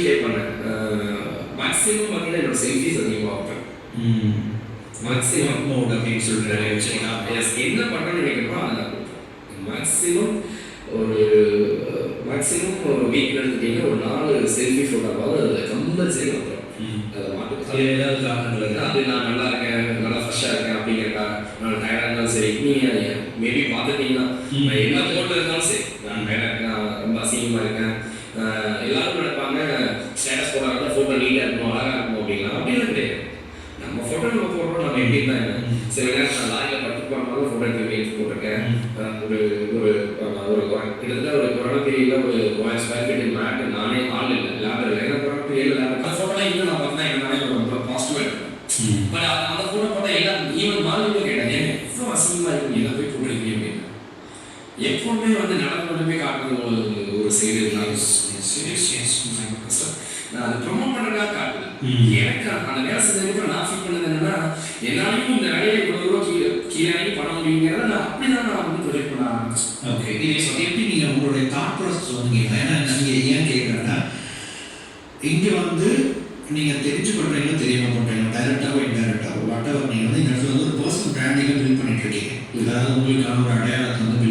Share பண்ணேன். Maximum பார்த்தீங்கன்னா என்னோட செல்ஃபிஸ் அதிகமாக வைப்பேன். மேக்ஸிமம் மோட் அப்படின்னு சொல்லிட்டு நிறைய விஷயம் என்ன பண்ணணும்னு நினைக்கிறப்போ அதை நான் கொடுப்பேன். மேக்ஸிமம் ஒரு வீக்கில் எடுத்துக்கிட்டிங்கன்னா ஒரு 4 செல்ஃபி ஃபோட்டோவாவது அதில் கம்பல்சரி வந்துடும். அதை மாட்டு ஏதாவது காரணங்கள் அது நான் நல்லா இருக்கேன், நல்லா ஃப்ரெஷ்ஷாக இருக்கேன் அப்படிங்கிறக்கா, நான் டயர்டாக இருந்தாலும் சரி, நீங்கள் மேபி பார்த்துட்டீங்கன்னா நான் என்ன ஃபோட்டோ இருந்தாலும் சரி, நான் டயர்டாக இருக்கேன், ரொம்ப அசிங்கமாக இருக்கேன், எல்லாரும் நினைப்பாங்க ஸ்டேட்டஸ் போடுறாங்க ஃபோட்டோ நீட்டாக இருக்கணும், அழகாக இருக்கணும் அப்படிங்களா? அப்படிலாம் கிடையாது. நம்ம ஃபோட்டோ நம்ம போடுறோம், நம்ம எப்படி இருந்தாங்க சில நேரம் நான் லாரியில் பட்டு போனாலும் ஃபோட்டோ எடுத்து போட்டிருக்கேன். ஒரு கிட்டத்தட்ட ஒரு கொரோனா பீரியடில் ஒரு 1000 ஸ்கொயர் ஃபீட் மேட் நானே ஆள் இல்லை, லேபர் இல்லை. ஏன்னா கொரோனா பீரியடில் லேபர் அந்த ஃபோட்டோலாம் இன்னும் நான் பார்த்தா என்னன்னாலே ரொம்ப பாசிட்டிவாக இருக்கும். பட் அந்த ஃபோட்டோ பார்த்தா எல்லாம் ஈவன் மாலியுமே கேட்டாங்க, ஏன் எவ்வளோ அசிங்கமாக இருக்கும், எல்லாம் போய் போட்டுருக்கீங்க அப்படின்னு. எப்பவுமே வந்து நடந்து காட்டுறது ஒரு சைடு இருந்தாலும் நான் அதை ப்ரொமோட் பண்ணுறதுக்காக காட்டுது. எனக்கு அந்த வேலை செஞ்சதுக்கு நான் ஃபீல் பண்ணது என்னன்னா, என்னாலையும் இந்த வேலையை இவ்வளோ கீழே பண்ண முடியுங்கிறத நான் அப்படிதான் நான் வந்து ப்ரொஜெக்ட் பண்ண ஆரம்பிச்சேன். ஓகே, எப்படி நீங்கள் உங்களுடைய தாட் ப்ராசஸ் சொன்னீங்க? ஏன்னா நீங்கள் ஏன் கேட்குறேன்னா, இங்கே வந்து நீங்கள் தெரிஞ்சு பண்ணுறீங்களோ தெரியாமல் பண்ணுறீங்களோ, டைரெக்டாகவோ இன்டைரக்டாகவோ வாட் எவர், நீங்கள் வந்து இந்த இடத்துல வந்து ஒரு பர்சனல் பிராண்டிங்கை பில்ட் பண்ணிட்டு இருக்கீங்க. அதாவது உங்களுக்கான ஒரு அடையாளத்தை வந்து